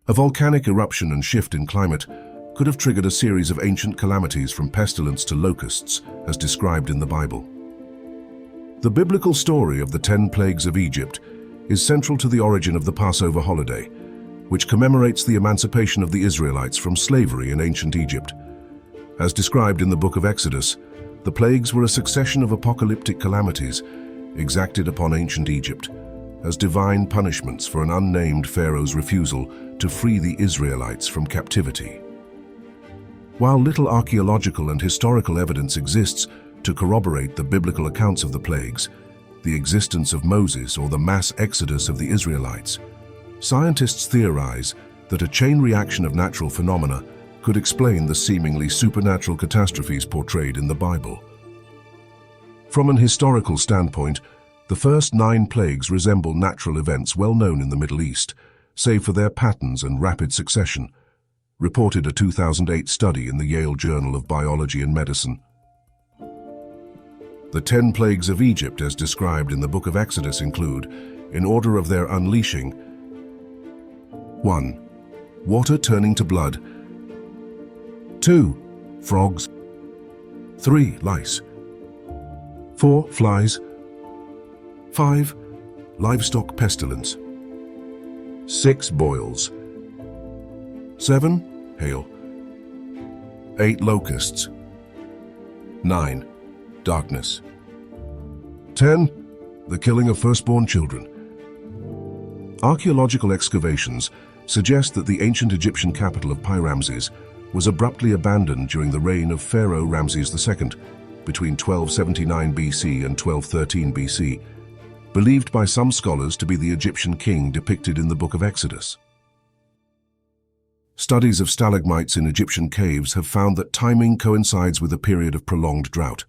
A volcanic eruption and shift in climate could have triggered a series of ancient calamities from pestilence to locusts, as described in the Bible. The biblical story of the 10 plagues of Egypt is central to the origin of the Passover holiday, which commemorates the emancipation of the Israelites from slavery in ancient Egypt. As described in the book of Exodus, the plagues were a succession of apocalyptic calamities exacted upon ancient Egypt as divine punishments for an unnamed Pharaoh's refusal to free the Israelites from captivity. While little archaeological and historical evidence exists to corroborate the biblical accounts of the plagues, the existence of Moses or the mass exodus of the Israelites, scientists theorize that a chain reaction of natural phenomena could explain the seemingly supernatural catastrophes portrayed in the Bible. From an historical standpoint, the first 9 plagues resemble natural events well known in the Middle East, save for their patterns and rapid succession, reported a 2008 study in the Yale Journal of Biology and Medicine. The 10 plagues of Egypt, as described in the book of Exodus, include, in order of their unleashing: 1. Water turning to blood. 2. Frogs. 3. Lice. 4. Flies. 5. Livestock pestilence. 6. Boils. 7. Hail. 8. Locusts. 9. Darkness. 10. The killing of firstborn children. Archaeological excavations suggest that the ancient Egyptian capital of Pi-Ramses was abruptly abandoned during the reign of Pharaoh Ramses II between 1279 BC and 1213 BC, believed by some scholars to be the Egyptian king depicted in the book of Exodus. Studies of stalagmites in Egyptian caves have found that timing coincides with a period of prolonged drought.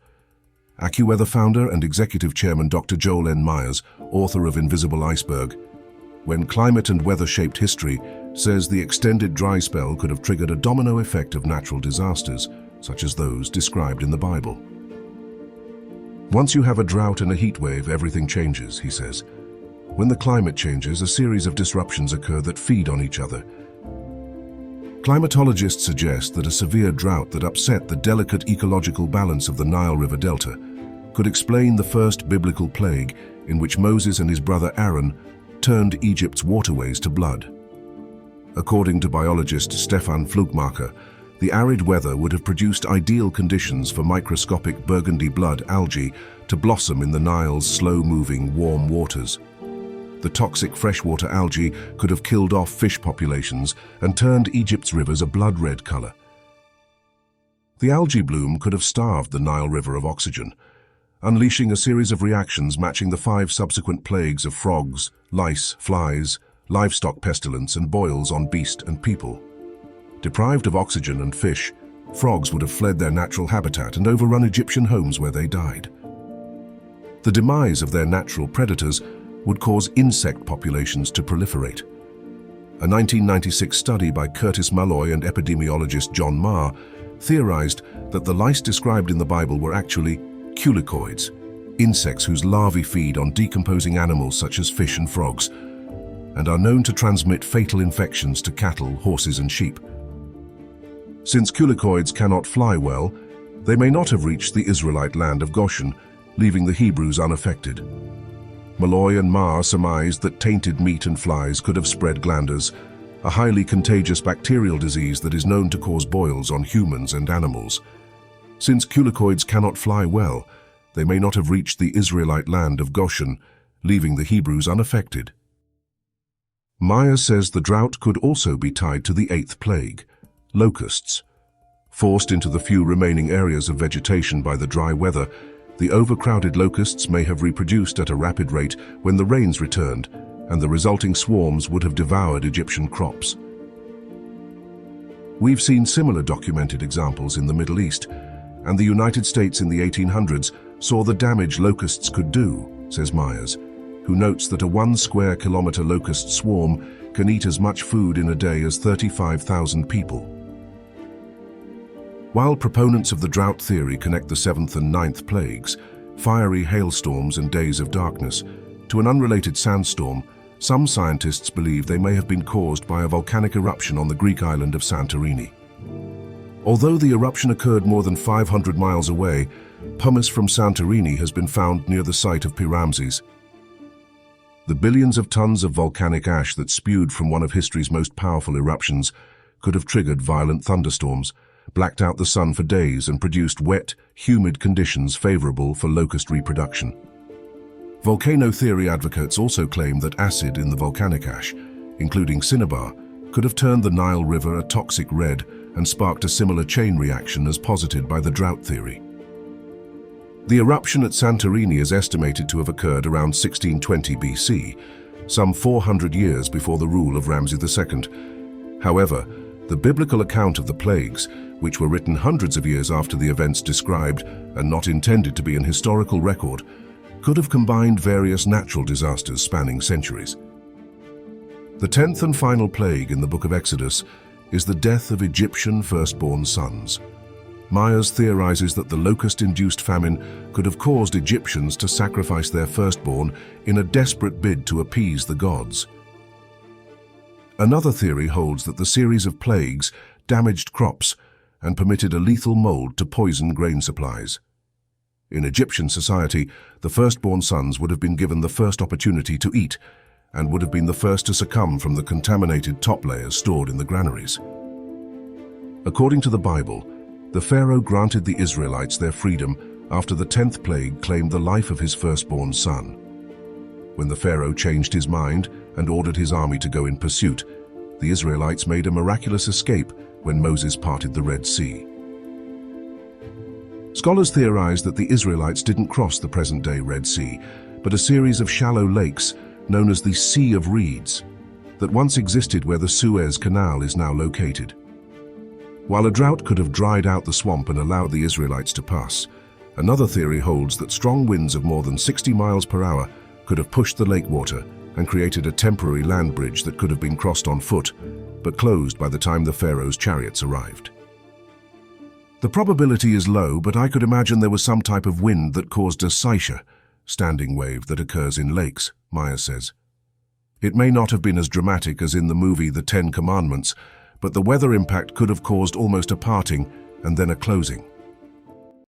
AccuWeather founder and executive chairman Dr. Joel N. Myers, author of Invisible Iceberg, When Climate and Weather Shaped History, says the extended dry spell could have triggered a domino effect of natural disasters, such as those described in the Bible. Once you have a drought and a heat wave, everything changes, he says. When the climate changes, a series of disruptions occur that feed on each other. Climatologists suggest that a severe drought that upset the delicate ecological balance of the Nile River Delta could explain the first biblical plague in which Moses and his brother Aaron turned Egypt's waterways to blood. According to biologist Stefan Flugmacher, the arid weather would have produced ideal conditions for microscopic burgundy blood algae to blossom in the Nile's slow-moving, warm waters. The toxic freshwater algae could have killed off fish populations and turned Egypt's rivers a blood-red color. The algae bloom could have starved the Nile River of oxygen, unleashing a series of reactions matching the 5 subsequent plagues of frogs, lice, flies, livestock pestilence, and boils on beast and people. Deprived of oxygen and fish, frogs would have fled their natural habitat and overrun Egyptian homes where they died. The demise of their natural predators would cause insect populations to proliferate. A 1996 study by Curtis Malloy and epidemiologist John Marr theorized that the lice described in the Bible were actually culicoids, insects whose larvae feed on decomposing animals such as fish and frogs, and are known to transmit fatal infections to cattle, horses, and sheep. Since culicoids cannot fly well, they may not have reached the Israelite land of Goshen, leaving the Hebrews unaffected. Malloy and Marr surmised that tainted meat and flies could have spread glanders, a highly contagious bacterial disease that is known to cause boils on humans and animals. Since culicoids cannot fly well, they may not have reached the Israelite land of Goshen, leaving the Hebrews unaffected. Myers says the drought could also be tied to the 8th plague, locusts. Forced into the few remaining areas of vegetation by the dry weather, the overcrowded locusts may have reproduced at a rapid rate when the rains returned, and the resulting swarms would have devoured Egyptian crops. We've seen similar documented examples in the Middle East, and the United States in the 1800s saw the damage locusts could do, says Myers, who notes that a 1 square kilometer locust swarm can eat as much food in a day as 35,000 people. While proponents of the drought theory connect the 7th and 9th plagues, fiery hailstorms and days of darkness, to an unrelated sandstorm, Some scientists believe they may have been caused by a volcanic eruption on the Greek island of Santorini. Although the eruption occurred more than 500 miles away, pumice from Santorini has been found near the site of Pyramses. The billions of tons of volcanic ash that spewed from one of history's most powerful eruptions could have triggered violent thunderstorms, blacked out the sun for days, and produced wet, humid conditions favorable for locust reproduction. Volcano theory advocates also claim that acid in the volcanic ash, including cinnabar, could have turned the Nile River a toxic red and sparked a similar chain reaction as posited by the drought theory. The eruption at Santorini is estimated to have occurred around 1620 BC, some 400 years before the rule of Ramses II. However, the biblical account of the plagues, which were written hundreds of years after the events described and not intended to be an historical record, could have combined various natural disasters spanning centuries. The 10th and final plague in the book of Exodus is the death of Egyptian firstborn sons. Myers theorizes that the locust-induced famine could have caused Egyptians to sacrifice their firstborn in a desperate bid to appease the gods. Another theory holds that the series of plagues damaged crops and permitted a lethal mold to poison grain supplies. In Egyptian society, the firstborn sons would have been given the first opportunity to eat and would have been the first to succumb from the contaminated top layers stored in the granaries. According to the Bible, the Pharaoh granted the Israelites their freedom after the 10th plague claimed the life of his firstborn son. When the Pharaoh changed his mind and ordered his army to go in pursuit, the Israelites made a miraculous escape when Moses parted the Red Sea. Scholars theorize that the Israelites didn't cross the present-day Red Sea, but a series of shallow lakes known as the Sea of Reeds that once existed where the Suez Canal is now located. While a drought could have dried out the swamp and allowed the Israelites to pass, another theory holds that strong winds of more than 60 miles per hour could have pushed the lake water and created a temporary land bridge that could have been crossed on foot, but closed by the time the Pharaoh's chariots arrived. The probability is low, but I could imagine there was some type of wind that caused a seiche, standing wave that occurs in lakes, Myers says. It may not have been as dramatic as in the movie The Ten Commandments, but the weather impact could have caused almost a parting and then a closing.